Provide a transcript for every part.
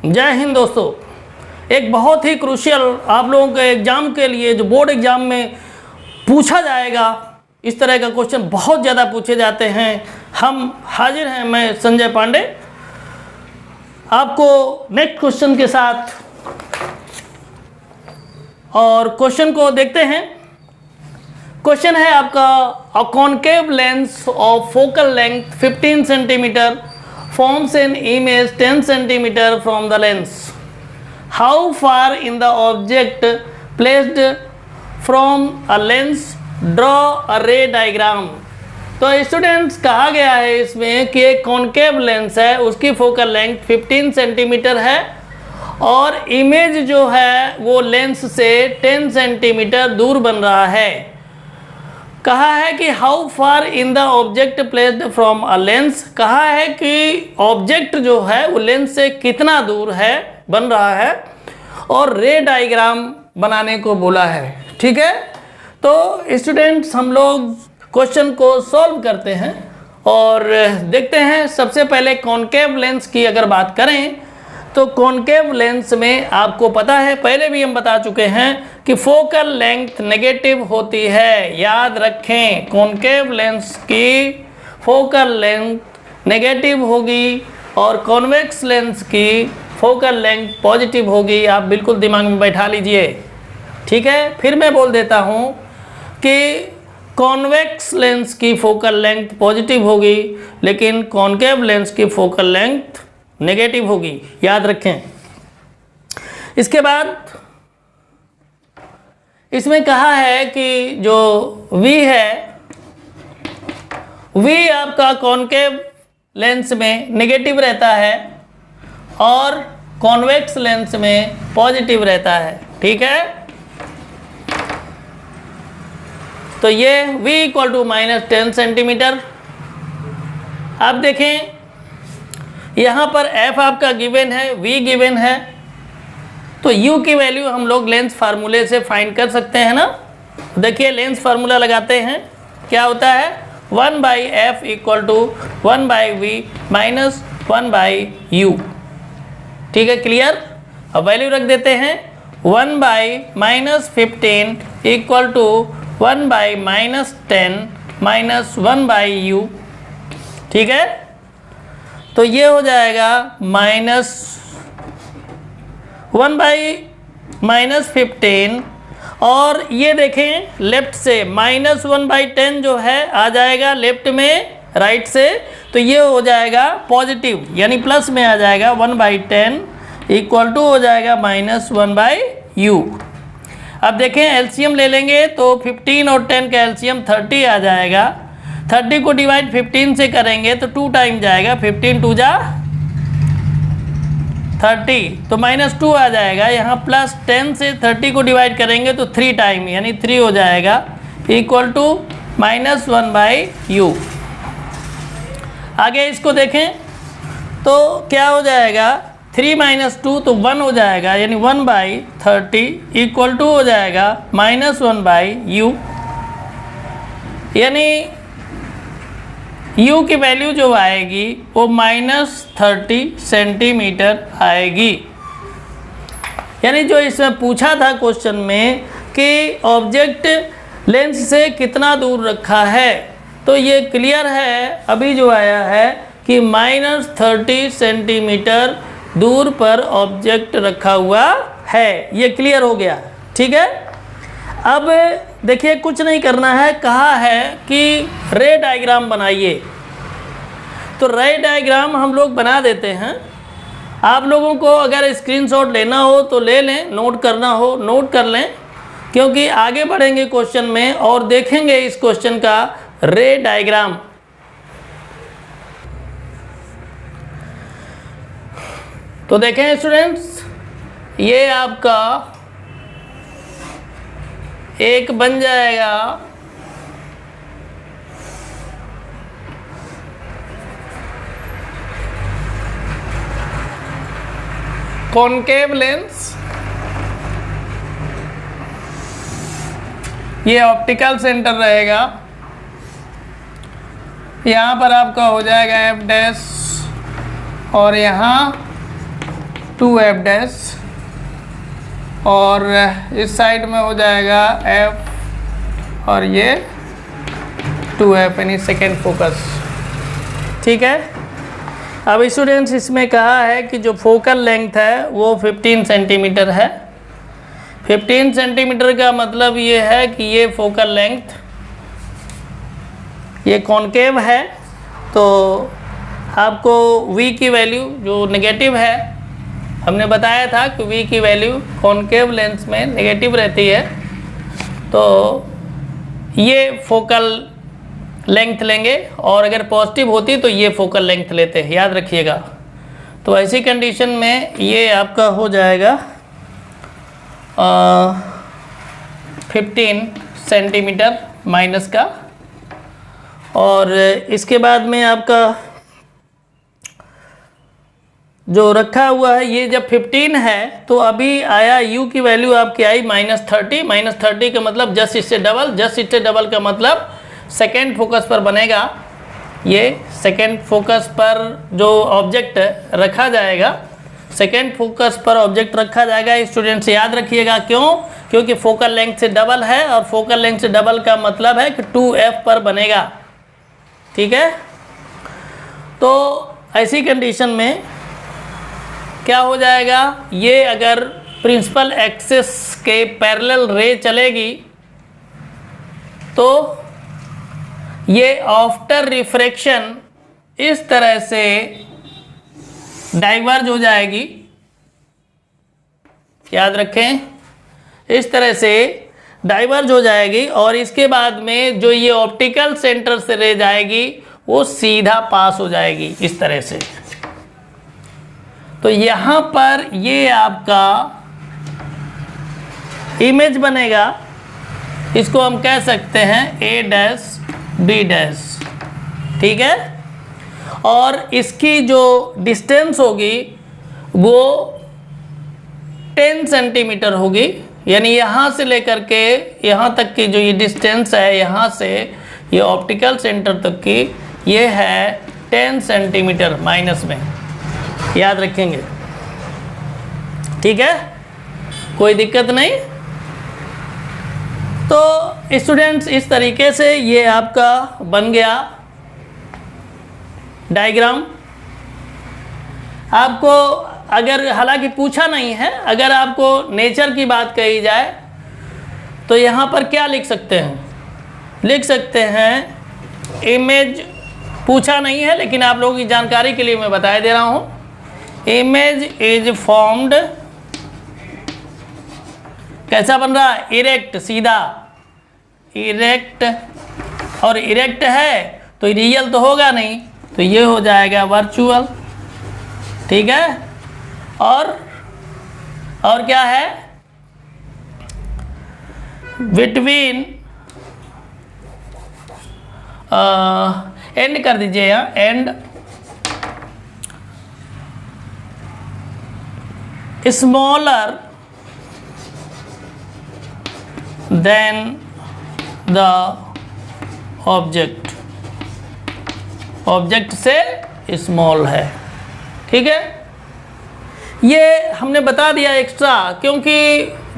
जय हिंद दोस्तों। एक बहुत ही क्रूशियल आप लोगों के एग्ज़ाम के लिए जो बोर्ड एग्ज़ाम में पूछा जाएगा, इस तरह का क्वेश्चन बहुत ज़्यादा पूछे जाते हैं। हम हाजिर हैं, मैं संजय पांडे, आपको नेक्स्ट क्वेश्चन के साथ। और क्वेश्चन को देखते हैं। क्वेश्चन है आपका, a concave lens of focal length 15 centimetre forms an image 10 centimeter from the lens. How far in the object placed from a lens? Draw a ray diagram. तो students कहा गया है इसमें कि एक कॉन्केव लेंस है, उसकी फोकल लेंथ 15 सेंटीमीटर है और इमेज जो है वो लेंस से 10 सेंटीमीटर दूर बन रहा है। कहा है कि how far in the object placed from a lens, कहा है कि ऑब्जेक्ट जो है वो लेंस से कितना दूर है बन रहा है और रे डायग्राम बनाने को बोला है। ठीक है, तो स्टूडेंट्स हम लोग क्वेश्चन को सॉल्व करते हैं और देखते हैं। सबसे पहले कॉन्केव लेंस की अगर बात करें तो कॉन्केव लेंस में आपको पता है, पहले भी हम बता चुके हैं कि फोकल लेंथ नेगेटिव होती है। याद रखें, कॉन्केव लेंस की फोकल लेंथ नेगेटिव होगी और कॉन्वेक्स लेंस की फोकल लेंथ पॉजिटिव होगी। आप बिल्कुल दिमाग में बैठा लीजिए। ठीक है, फिर मैं बोल देता हूँ कि कॉन्वेक्स लेंस की फोकल लेंथ पॉजिटिव होगी लेकिन कॉन्केव लेंस की फोकल लेंथ नेगेटिव होगी। याद रखें। इसके बाद इसमें कहा है कि जो V है, V आपका कॉन्केव लेंस में नेगेटिव रहता है और कॉन्वेक्स लेंस में पॉजिटिव रहता है। ठीक है, तो ये V इक्वल टू -10 सेंटीमीटर। अब देखें यहाँ पर F आपका गिवन है, V गिवन है, तो U की वैल्यू हम लोग लेंस फार्मूले से फाइंड कर सकते हैं ना। देखिए लेंस फार्मूला लगाते हैं, क्या होता है 1/F equal to 1/V minus 1/U। ठीक है, क्लियर। अब वैल्यू रख देते हैं 1/-15 इक्वल टू 1/-10 माइनस 1/U। ठीक है, तो ये हो जाएगा -1/-15 और ये देखें लेफ्ट से -1/10 जो है आ जाएगा लेफ्ट में राइट से, तो ये हो जाएगा पॉजिटिव यानी प्लस में आ जाएगा 1/10 इक्वल टू हो जाएगा -1/U। अब देखें एलसीएम ले लेंगे तो 15 और 10 का एलसीएम 30 आ जाएगा। 30 को डिवाइड 15 से करेंगे तो 2 टाइम जाएगा, 15 2 जा 30 तो -2 आ जाएगा। यहाँ प्लस 10 से 30 को डिवाइड करेंगे तो 3 टाइम यानी 3 हो जाएगा इक्वल टू -1/U। आगे इसको देखें तो क्या हो जाएगा 3 - 2 तो 1 हो जाएगा यानी 1/30 इक्वल टू हो जाएगा -1/U। यानी U की वैल्यू जो आएगी वो -30 सेंटीमीटर आएगी। यानी जो इसमें पूछा था क्वेश्चन में कि ऑब्जेक्ट लेंस से कितना दूर रखा है, तो ये क्लियर है अभी जो आया है कि -30 सेंटीमीटर दूर पर ऑब्जेक्ट रखा हुआ है। ये क्लियर हो गया। ठीक है, अब देखिए कुछ नहीं करना है, कहा है कि रे डायग्राम बनाइए, तो रे डायग्राम हम लोग बना देते हैं। आप लोगों को अगर स्क्रीनशॉट लेना हो तो ले लें, नोट करना हो नोट कर लें, क्योंकि आगे बढ़ेंगे क्वेश्चन में और देखेंगे इस क्वेश्चन का रे डायग्राम। तो देखें स्टूडेंट्स, ये आपका एक बन जाएगा कॉन्केव लेंस, ये ऑप्टिकल सेंटर रहेगा। यहाँ पर आपका हो जाएगा F' और यहाँ 2f डैश, और इस साइड में हो जाएगा f और ये 2f यानी सेकेंड फोकस। ठीक है। अब स्टूडेंट्स इसमें कहा है कि जो फोकल लेंथ है वो 15 सेंटीमीटर है। 15 सेंटीमीटर का मतलब ये है कि ये फोकल लेंथ, ये कॉनकेव है, तो आपको v की वैल्यू जो नेगेटिव है, हमने बताया था कि v की वैल्यू कॉनकेव लेंस में नेगेटिव रहती है, तो ये फोकल लेंथ लेंगे, और अगर पॉजिटिव होती तो ये फोकल लेंथ लेते हैं, याद रखिएगा। तो ऐसी कंडीशन में ये आपका हो जाएगा 15 सेंटीमीटर माइनस का, और इसके बाद में आपका जो रखा हुआ है ये जब 15 है तो अभी आया u की वैल्यू आपकी आई -30। -30 का मतलब जस्ट इससे डबल का मतलब सेकेंड फोकस पर बनेगा। ये सेकेंड फोकस पर जो ऑब्जेक्ट रखा जाएगा, सेकेंड फोकस पर ऑब्जेक्ट रखा जाएगा। स्टूडेंट्स याद रखिएगा, क्यों? क्योंकि फोकल लेंथ से डबल है, और फोकल लेंथ से डबल का मतलब है कि 2f पर बनेगा। ठीक है। तो ऐसी कंडीशन में क्या हो जाएगा, ये अगर प्रिंसिपल एक्सिस के पैरेलल रे चलेगी तो ये आफ्टर रिफ्रैक्शन इस तरह से डाइवर्ज हो जाएगी। याद रखें, इस तरह से डाइवर्ज हो जाएगी, और इसके बाद में जो ये ऑप्टिकल सेंटर से रे जाएगी वो सीधा पास हो जाएगी इस तरह से। तो यहाँ पर ये आपका इमेज बनेगा, इसको हम कह सकते हैं a डैश b डैश। ठीक है। और इसकी जो डिस्टेंस होगी वो 10 सेंटीमीटर होगी, यानी यहाँ से लेकर के यहाँ तक की जो ये डिस्टेंस है, यहाँ से ये ऑप्टिकल सेंटर तक की, ये है 10 सेंटीमीटर माइनस में, याद रखेंगे। ठीक है, कोई दिक्कत नहीं। तो स्टूडेंट्स इस तरीके से ये आपका बन गया डायग्राम। आपको अगर हालांकि पूछा नहीं है, अगर आपको नेचर की बात कही जाए तो यहाँ पर क्या लिख सकते हैं? लिख सकते हैं इमेज, पूछा नहीं है लेकिन आप लोगों की जानकारी के लिए मैं बता दे रहा हूँ। इमेज इज फॉर्म्ड, कैसा बन रहा है? इरेक्ट, सीधा, इरेक्ट, और इरेक्ट है तो रियल तो होगा नहीं, तो ये हो जाएगा वर्चुअल। ठीक है। और क्या है? बिटवीन, एंड कर दीजिए यहाँ, and smaller than the object, object से स्मॉल है। ठीक है, ये हमने बता दिया एक्स्ट्रा, क्योंकि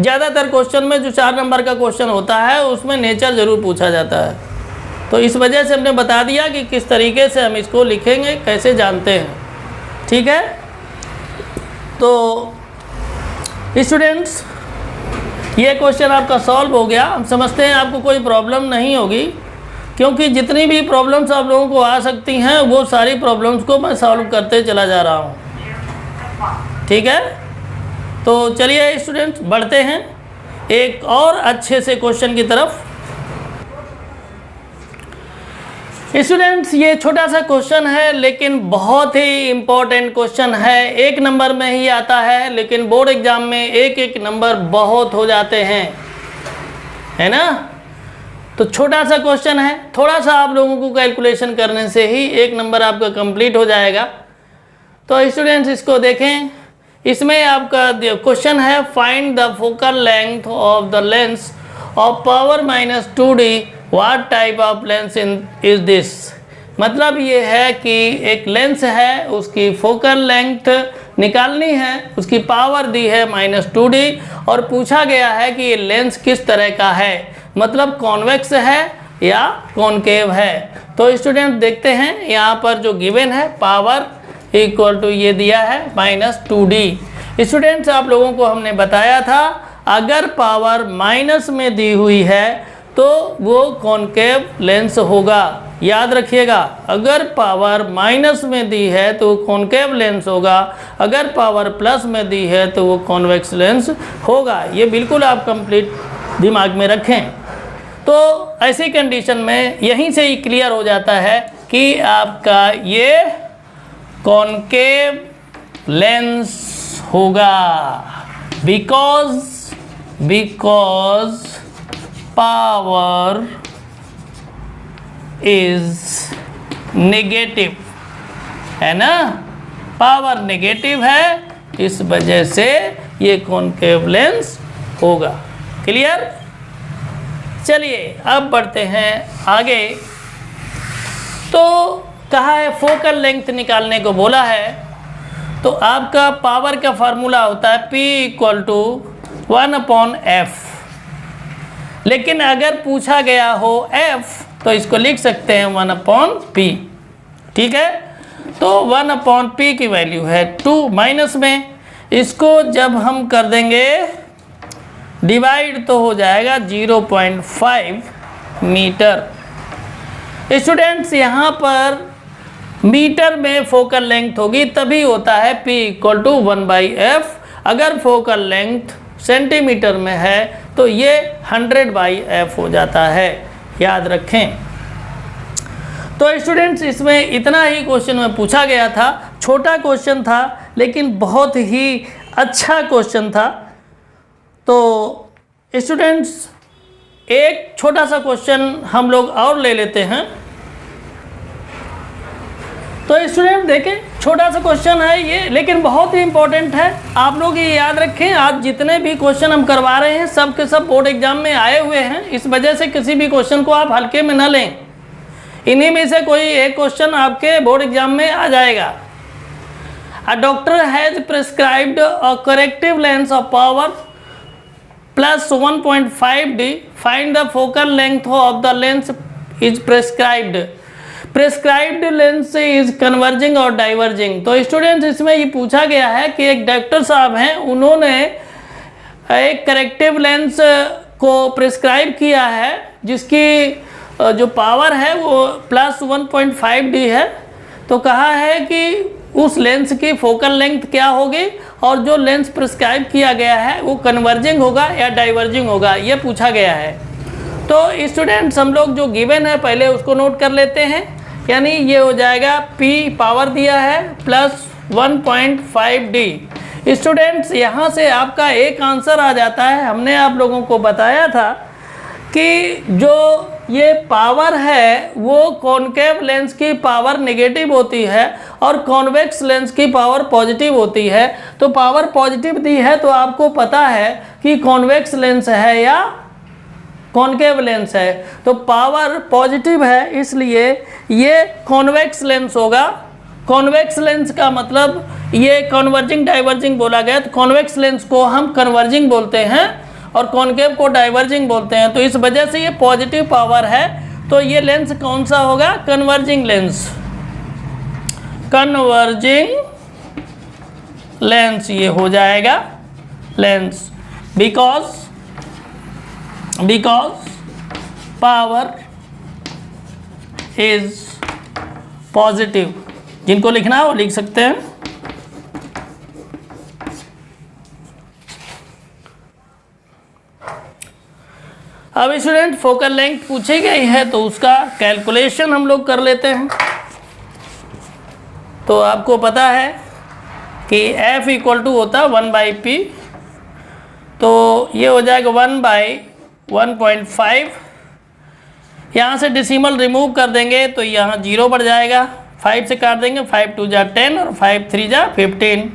ज़्यादातर क्वेश्चन में जो 4 नंबर का क्वेश्चन होता है उसमें नेचर ज़रूर पूछा जाता है, तो इस वजह से हमने बता दिया कि किस तरीके से हम इसको लिखेंगे, कैसे जानते हैं। ठीक है। तो स्टूडेंट्स ये क्वेश्चन आपका सॉल्व हो गया। हम समझते हैं आपको कोई प्रॉब्लम नहीं होगी, क्योंकि जितनी भी प्रॉब्लम्स आप लोगों को आ सकती हैं वो सारी प्रॉब्लम्स को मैं सॉल्व करते चला जा रहा हूँ। ठीक है। तो चलिए स्टूडेंट्स बढ़ते हैं एक और अच्छे से क्वेश्चन की तरफ। स्टूडेंट्स ये छोटा सा क्वेश्चन है लेकिन बहुत ही इम्पोर्टेंट क्वेश्चन है। 1 नंबर में ही आता है, लेकिन बोर्ड एग्जाम में 1 नंबर बहुत हो जाते हैं, है ना। तो छोटा सा क्वेश्चन है, थोड़ा सा आप लोगों को कैलकुलेशन करने से ही 1 नंबर आपका कंप्लीट हो जाएगा। तो स्टूडेंट्स इसको देखें। इसमें आपका क्वेश्चन है find the focal length of the lens of power -2D, what type of lens is this. मतलब ये है कि एक लेंस है, उसकी फोकल लेंथ निकालनी है, उसकी पावर दी है -2d और पूछा गया है कि ये लेंस किस तरह का है, मतलब कॉन्वेक्स है या कॉनकेव है। तो स्टूडेंट देखते हैं यहाँ पर जो गिवन है पावर इक्वल टू ये दिया है -2d। स्टूडेंट्स आप लोगों को हमने बताया था अगर पावर माइनस में दी हुई है तो वो कॉनकेव लेंस होगा। याद रखिएगा, अगर पावर माइनस में दी है तो कॉनकेव लेंस होगा, अगर पावर प्लस में दी है तो वो कॉन्वेक्स लेंस होगा। ये बिल्कुल आप कंप्लीट दिमाग में रखें। तो ऐसी कंडीशन में यहीं से ही क्लियर हो जाता है कि आपका ये कॉनकेव लेंस होगा, बिकॉज पावर इज नेगेटिव, है ना, पावर नेगेटिव है, इस वजह से ये कॉनकेव लेंस होगा। क्लियर? चलिए अब बढ़ते हैं आगे। तो कहा है फोकल लेंथ निकालने को बोला है, तो आपका पावर का फार्मूला होता है P = 1/f। लेकिन अगर पूछा गया हो f तो इसको लिख सकते हैं 1/p। ठीक है, तो 1/p की वैल्यू है 2, माइनस में इसको जब हम कर देंगे डिवाइड तो हो जाएगा 0.5 मीटर। स्टूडेंट्स यहाँ पर मीटर में फोकल लेंथ होगी तभी होता है P = 1/f। अगर फोकल लेंथ सेंटीमीटर में है तो ये 100/f हो जाता है, याद रखें। तो स्टूडेंट्स इसमें इतना ही क्वेश्चन में पूछा गया था, छोटा क्वेश्चन था लेकिन बहुत ही अच्छा क्वेश्चन था। तो स्टूडेंट्स एक छोटा सा क्वेश्चन हम लोग और ले लेते हैं। तो स्टूडेंट देखें, छोटा सा क्वेश्चन है ये लेकिन बहुत ही इंपॉर्टेंट है। आप लोग ये याद रखें, आज जितने भी क्वेश्चन हम करवा रहे हैं सब के सब बोर्ड एग्जाम में आए हुए हैं, इस वजह से किसी भी क्वेश्चन को आप हल्के में न लें। इन्हीं में से कोई एक क्वेश्चन आपके बोर्ड एग्जाम में आ जाएगा। A doctor has prescribed a corrective lens of power +1.5d, find the focal length of the lens is prescribed. Prescribed lens is converging और डाइवर्जिंग। तो स्टूडेंट्स इसमें ये पूछा गया है कि एक डॉक्टर साहब हैं, उन्होंने एक करेक्टिव लेंस को प्रिस्क्राइब किया है जिसकी जो पावर है वो +1.5d है। तो कहा है कि उस लेंस की फोकल लेंथ क्या होगी और जो लेंस प्रिस्क्राइब किया गया है वो कन्वर्जिंग होगा या डाइवर्जिंग होगा, ये पूछा गया है। तो स्टूडेंट्स हम लोग जो गिवन है पहले उसको नोट कर लेते हैं, यानी ये हो जाएगा P पावर दिया है +1.5d। स्टूडेंट्स यहाँ से आपका एक आंसर आ जाता है। हमने आप लोगों को बताया था कि जो ये पावर है वो कॉनकेव लेंस की पावर नेगेटिव होती है और कॉन्वेक्स लेंस की पावर पॉजिटिव होती है। तो पावर पॉजिटिव दी है तो आपको पता है कि कॉन्वेक्स लेंस है या कॉनकेव लेंस है। तो पावर पॉजिटिव है इसलिए ये कॉन्वेक्स लेंस होगा। कॉन्वेक्स लेंस का मतलब ये कन्वर्जिंग डाइवर्जिंग बोला गया, तो कॉन्वेक्स लेंस को हम कन्वर्जिंग बोलते हैं और कॉनकेव को डाइवर्जिंग बोलते हैं। तो इस वजह से ये पॉजिटिव पावर है। तो ये लेंस कौन सा होगा? Converging lens. कन्वर्जिंग लेंस ये हो जाएगा lens, because power is positive. जिनको लिखना है वो लिख सकते हैं। अब स्टूडेंट फोकल लेंथ पूछी गई है तो उसका कैलकुलेशन हम लोग कर लेते हैं। तो आपको पता है कि F = होता है 1/p। तो ये हो जाएगा 1/1.5। यहाँ से डेसिमल रिमूव कर देंगे तो यहाँ 0 बढ़ जाएगा, 5 से काट देंगे, 5 2 = 10 और 5 3 = 15।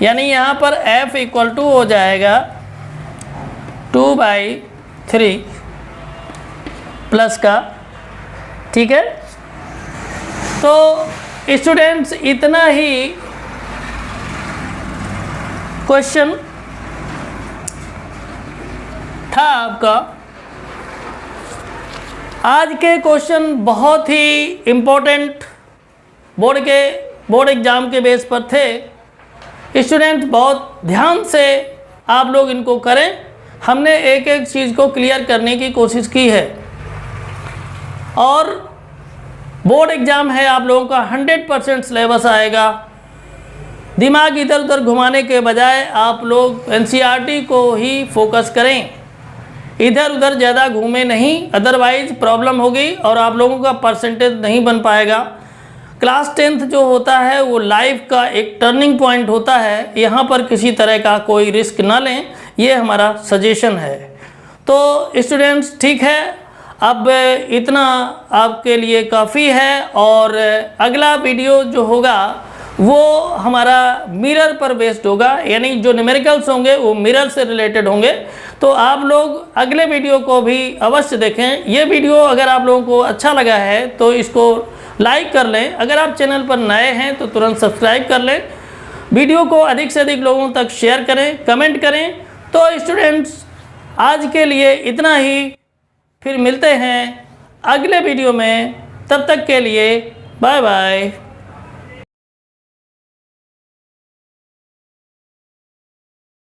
यानी यहाँ पर F = हो जाएगा 2/3 प्लस का, ठीक है। तो स्टूडेंट्स इतना ही क्वेश्चन था आपका। आज के क्वेश्चन बहुत ही इम्पोर्टेंट बोर्ड एग्ज़ाम के बेस पर थे। स्टूडेंट बहुत ध्यान से आप लोग इनको करें। हमने एक एक चीज़ को क्लियर करने की कोशिश की है और बोर्ड एग्ज़ाम है, आप लोगों का 100% सिलेबस आएगा। दिमाग इधर उधर घुमाने के बजाय आप लोग एनसीईआरटी को ही फोकस करें, इधर उधर ज़्यादा घूमे नहीं, अदरवाइज प्रॉब्लम होगी और आप लोगों का परसेंटेज नहीं बन पाएगा। क्लास 10th जो होता है वो लाइफ का एक टर्निंग पॉइंट होता है, यहाँ पर किसी तरह का कोई रिस्क ना लें, ये हमारा सजेशन है। तो स्टूडेंट्स ठीक है, अब इतना आपके लिए काफ़ी है और अगला वीडियो जो होगा वो हमारा मिरर पर बेस्ड होगा, यानी जो न्यूमेरिकल्स होंगे वो मिरर से रिलेटेड होंगे। तो आप लोग अगले वीडियो को भी अवश्य देखें। ये वीडियो अगर आप लोगों को अच्छा लगा है तो इसको लाइक कर लें, अगर आप चैनल पर नए हैं तो तुरंत सब्सक्राइब कर लें, वीडियो को अधिक से अधिक लोगों तक शेयर करें, कमेंट करें। तो स्टूडेंट्स आज के लिए इतना ही, फिर मिलते हैं अगले वीडियो में, तब तक के लिए बाय बाय।